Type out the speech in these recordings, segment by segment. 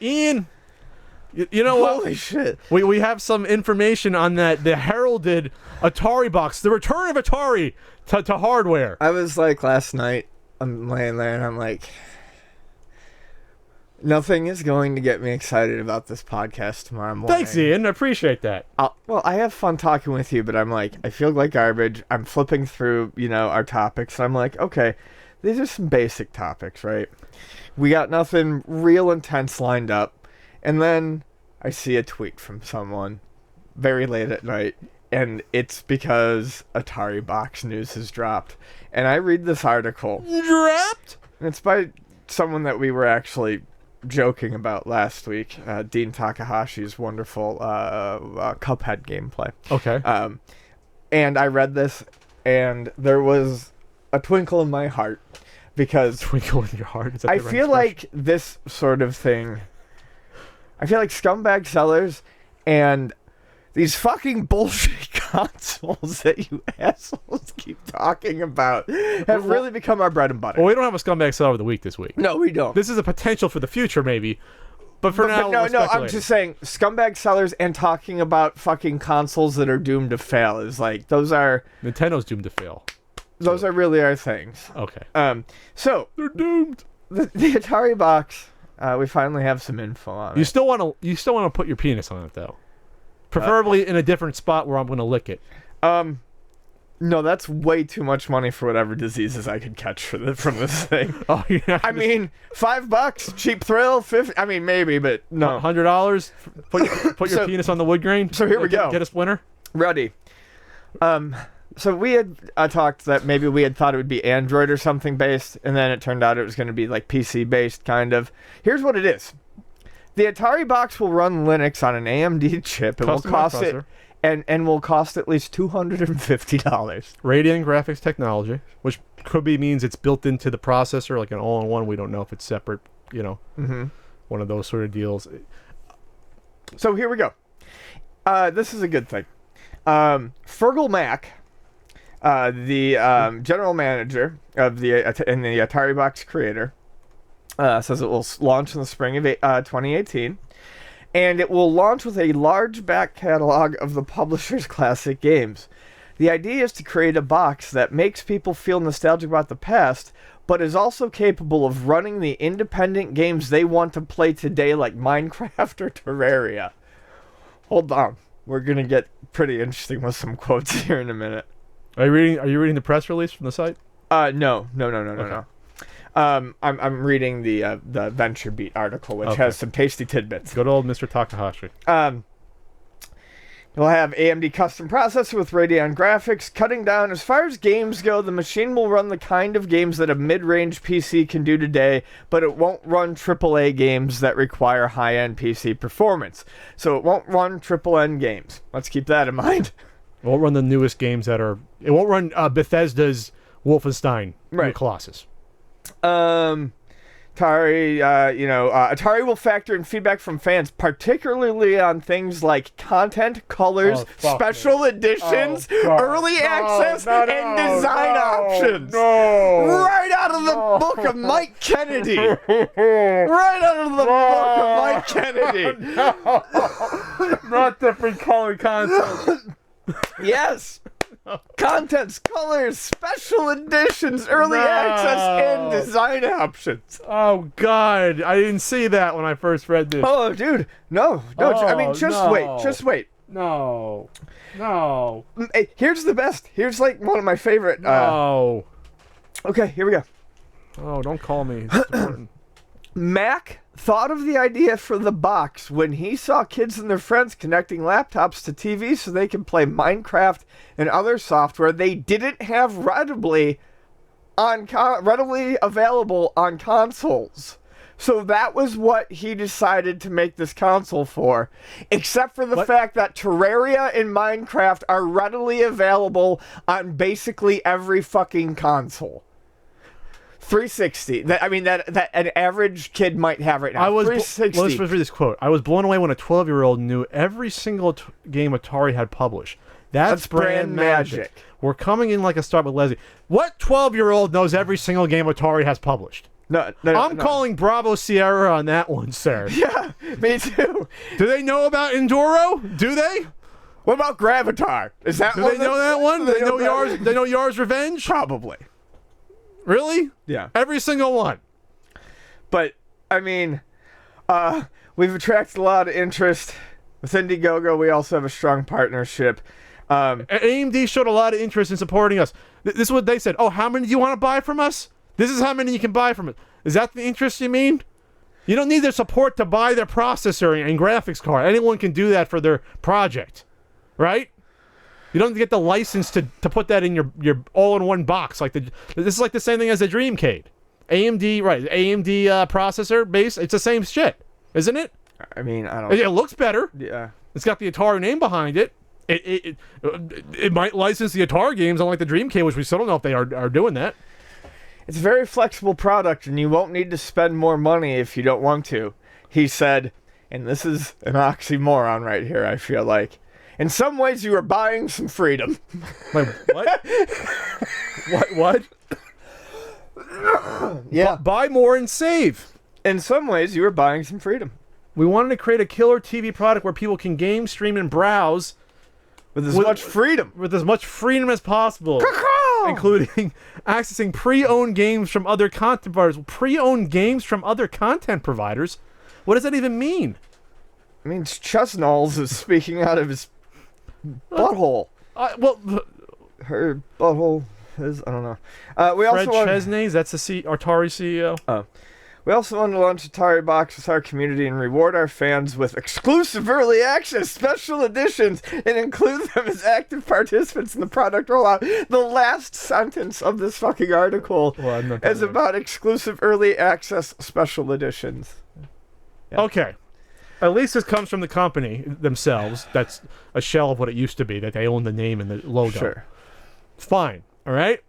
Ian, you know what? Holy shit. We have some information on that. The heralded Ataribox, the return of Atari to hardware. I was like last night, I'm laying there and I'm like, nothing is going to get me excited about this podcast tomorrow morning. Thanks, Ian. I appreciate that. Well, I have fun talking with you, but I'm like, I feel like garbage. I'm flipping through, our topics. And I'm like, okay, these are some basic topics, right? We got nothing real intense lined up. And then I see a tweet from someone very late at night, and it's because Ataribox news has dropped. And I read this article. Dropped? And it's by someone that we were actually joking about last week, Dean Takahashi's wonderful Cuphead gameplay. Okay. And I read this, and there was a twinkle in my heart, because Twinkle in your heart? Is that I the right feel expression? like this sort of thing, I feel like scumbag sellers and these fucking bullshit consoles that you assholes keep talking about have really become our bread and butter. Well, we don't have a scumbag seller of the week this week. No, we don't. This is a potential for the future, maybe. But for now, no, we're no, I'm speculating. just saying, scumbag sellers and talking about fucking consoles that are doomed to fail is like, those are Nintendo's doomed to fail. really our things. Okay. So They're doomed. the Atari box, we finally have some info on You it. still want to put your penis on it, though. Preferably in a different spot where I'm going to lick it. No, that's way too much money for whatever diseases I could catch from this thing. Oh, yeah. I mean, $5, cheap thrill, 50. I mean, maybe, but no. $100. Put your penis on the wood grain. So here we go. Get a splinter. Ready. So we had talked that maybe we had thought it would be Android or something based, and then it turned out it was going to be like PC based, kind of. Here's what it is. The Atari box will run Linux on an AMD chip. It will Custom cost processor. and will cost at least $250. Radeon graphics technology, which means it's built into the processor, like an all-in-one. We don't know if it's separate, one of those sort of deals. So here we go. This is a good thing. Fergal Mac, the general manager of the Ataribox creator, says it will launch in the spring of 2018, and it will launch with a large back catalog of the publisher's classic games. The idea is to create a box that makes people feel nostalgic about the past, but is also capable of running the independent games they want to play today, like Minecraft or Terraria. Hold on. We're going to get pretty interesting with some quotes here in a minute. Are you reading the press release from the site? No. I'm reading the VentureBeat article, which has some tasty tidbits. Good old Mr. Takahashi. You'll have AMD custom processor with Radeon graphics, cutting down. As far as games go, the machine will run the kind of games that a mid-range PC can do today, but it won't run AAA games that require high-end PC performance. So it won't run triple-N games. Let's keep that in mind. It won't run the newest games that are... It won't run Bethesda's Wolfenstein Right. New Colossus. Atari will factor in feedback from fans, particularly on things like content, colors, special editions, early access, and design options. No. Right out of the book of Mike Kennedy. Right out of the book of Mike Kennedy. Not different color content. Yes. Contents, colors, special editions, early access, and design options. Oh, God. I didn't see that when I first read this. Oh, dude. No. I mean, just wait. No. Hey, here's the best. Here's like one of my favorite. No. Okay, here we go. Oh, don't call me. It's important. Mac thought of the idea for the box when he saw kids and their friends connecting laptops to TVs so they can play Minecraft and other software they didn't have readily available on consoles. So that was what he decided to make this console for, except for the fact that Terraria and Minecraft are readily available on basically every fucking console. 360. That an average kid might have right now. 360. Let's read this quote. I was blown away when a 12-year-old knew every single game Atari had published. That's brand magic. We're coming in like a start with Leslie. What 12-year-old knows every single game Atari has published? I'm calling Bravo Sierra on that one, sir. Yeah, me too. Do they know about Enduro? Do they? What about Gravatar? Is that Do one? they know that one? Do They know Yars. They know Yars Revenge. Probably. Really? Yeah. Every single one. But I mean, we've attracted a lot of interest with Indiegogo. We also have a strong partnership. AMD showed a lot of interest in supporting us. This is what they said. Oh, how many do you want to buy from us? This is how many you can buy from it. Is that the interest you mean? You don't need their support to buy their processor and graphics card. Anyone can do that for their project, right? You don't get the license to put that in your all-in-one box. This is like the same thing as a Dreamcade. AMD, right? AMD processor base. It's the same shit, isn't it? I mean, I don't. It looks better. Yeah. It's got the Atari name behind it. It might license the Atari games, unlike the Dreamcade, which we still don't know if they are doing that. It's a very flexible product, and you won't need to spend more money if you don't want to. He said, and this is an oxymoron right here, I feel like. In some ways, you are buying some freedom. Like, what? What? Yeah. Buy more and save. In some ways, you are buying some freedom. We wanted to create a killer TV product where people can game, stream, and browse With as much freedom. With as much freedom as possible. Including accessing pre-owned games from other content providers. Pre-owned games from other content providers? What does that even mean? It means Chesnalls is speaking out of his butthole. Her butthole is, I don't know. We Fred also Chesney, that's the Atari CEO. Oh. We also want to launch Ataribox with our community and reward our fans with exclusive early access special editions and include them as active participants in the product rollout. The last sentence of this fucking article is about exclusive early access special editions. Yeah. Okay. At least this comes from the company themselves. That's a shell of what it used to be, that they own the name and the logo. Sure. Fine. All right?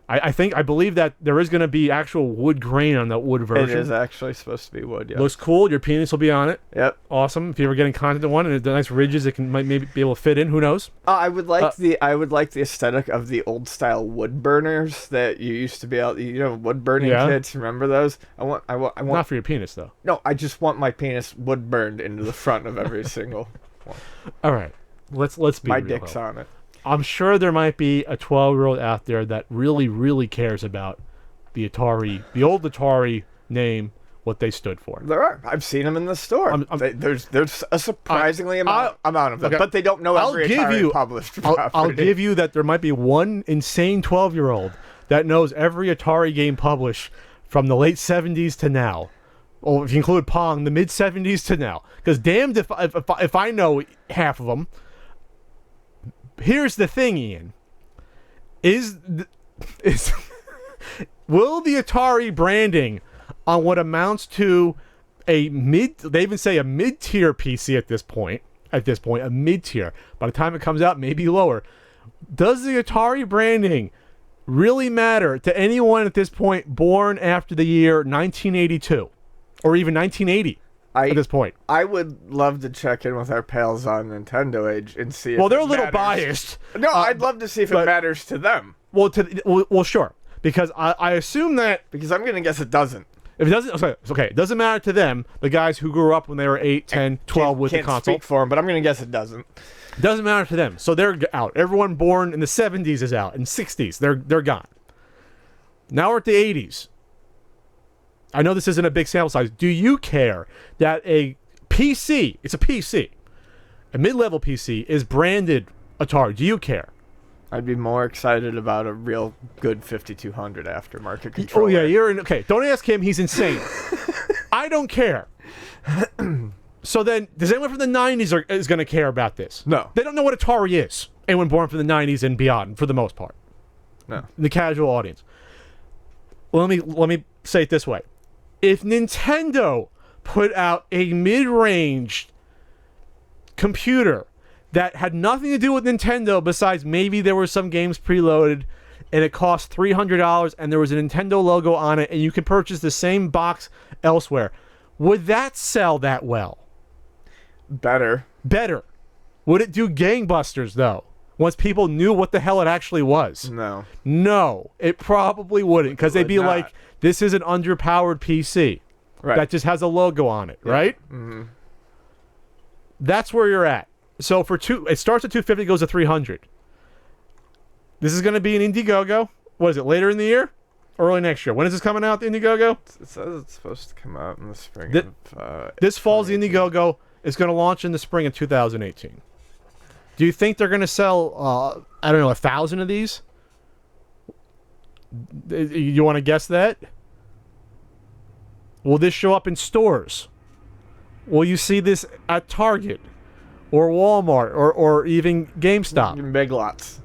I believe that there is going to be actual wood grain on that wood version. It is actually supposed to be wood, yeah. Looks cool. Your penis will be on it. Yep. Awesome. If you're ever getting content on one and the nice ridges, it might maybe be able to fit in. Who knows? I would like the aesthetic of the old style wood burners that you used to be able, wood burning kits. Remember those? I want. Not for your penis though. No, I just want my penis wood burned into the front of every single one. All right. Let's be my real dick's though. on it. I'm sure there might be a 12-year-old out there that really, really cares about the old Atari name, what they stood for. There are. I've seen them in the store. There's a surprisingly amount of them, but they don't know every Atari published property. I'll give you that there might be one insane 12-year-old that knows every Atari game published from the late 70s to now. Or if you include Pong, the mid-70s to now. Because damned if I know half of them. Here's the thing, Ian. Will the Atari branding on what amounts to they even say a mid-tier PC at this point, a mid-tier, by the time it comes out, maybe lower. Does the Atari branding really matter to anyone at this point born after the year 1982 or even 1980? At this point, I would love to check in with our pals on Nintendo Age and see. Well, they're a little biased. No, I'd love to see if it matters to them. Well, sure, because I assume that because I'm gonna guess it doesn't. If it doesn't, okay, it doesn't matter to them. The guys who grew up when they were 8, 10, 12 with the console. Can't speak for them, but I'm gonna guess it doesn't. It doesn't matter to them, so they're out. Everyone born in the 70s is out, in 60s they're gone. Now we're at the 80s. I know this isn't a big sample size. Do you care that a PC, it's a PC, a mid-level PC, is branded Atari? Do you care? I'd be more excited about a real good 5200 aftermarket controller. Oh, yeah, okay, don't ask him. He's insane. I don't care. So then, does anyone from the 90s is going to care about this? No. They don't know what Atari is. Anyone born from the 90s and beyond, for the most part. No. The casual audience. Well, let me say it this way. If Nintendo put out a mid-range computer that had nothing to do with Nintendo besides maybe there were some games preloaded and it cost $300 and there was a Nintendo logo on it and you could purchase the same box elsewhere, would that sell that well? Better. Would it do gangbusters, though? once people knew what the hell it actually was? No. No, it probably wouldn't, because they'd be Would not. like, this is an underpowered PC Right. that just has a logo on it, right? Mm-hmm. That's where you're at. So it starts at 250, goes to 300. This is going to be an Indiegogo. What is it, later in the year? Early next year. When is this coming out, the Indiegogo? It says it's supposed to come out in the spring This fall's the 2018. Indiegogo. Is going to launch in the spring of 2018. Do you think they're going to sell, 1,000 of these? You want to guess that? Will this show up in stores? Will you see this at Target or Walmart or even GameStop? In Big Lots.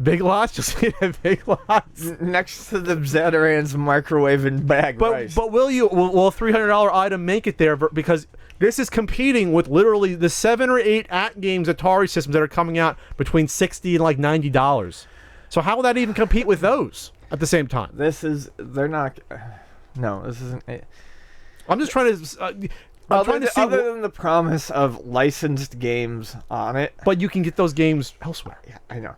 Big Lots? You'll see it at Big Lots. Next to the Zataran's microwave and bag rice. But will a $300 item make it there? Because this is competing with literally the 7 or 8 at-games Atari systems that are coming out between $60 and like $90. So how will that even compete with those at the same time? They're not. No, this isn't. I'm just trying to. I'm trying to see. Other than the promise of licensed games on it. But you can get those games elsewhere. Yeah, I know.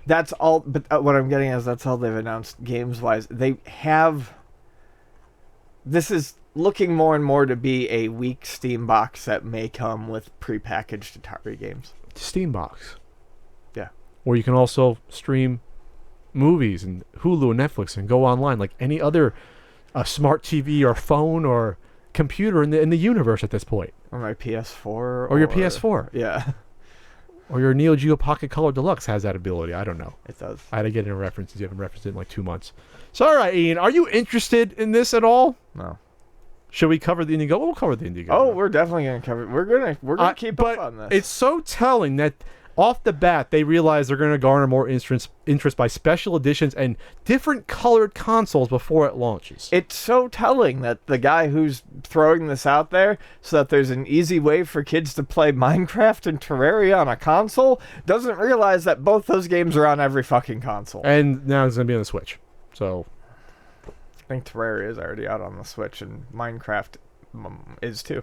That's all. But what I'm getting is that's all they've announced games-wise. They have. This is looking more and more to be a weak Steam box that may come with prepackaged Atari games. Steam box. Yeah. Where you can also stream movies and Hulu and Netflix and go online like any other smart TV or phone or computer in the universe at this point. Or my PS4. Or your PS4. Yeah. Or your Neo Geo Pocket Color Deluxe has that ability. I don't know. It does. I had to get it in references. You haven't referenced it in like 2 months. So, all right, Ian, are you interested in this at all? No. Should we cover the Indiegogo? We'll cover the Indiegogo. Oh, we're definitely gonna cover. We're gonna keep but up on this. It's so telling that off the bat they realize they're going to garner more interest by special editions and different colored consoles before it launches. It's so telling that the guy who's throwing this out there so that there's an easy way for kids to play Minecraft and Terraria on a console doesn't realize that both those games are on every fucking console. And now it's going to be on the Switch. So I think Terraria is already out on the Switch and Minecraft is too.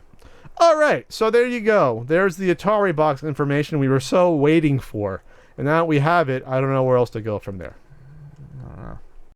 all right, so there you go. There's the Ataribox information we were so waiting for. And now that we have it, I don't know where else to go from there. I don't know.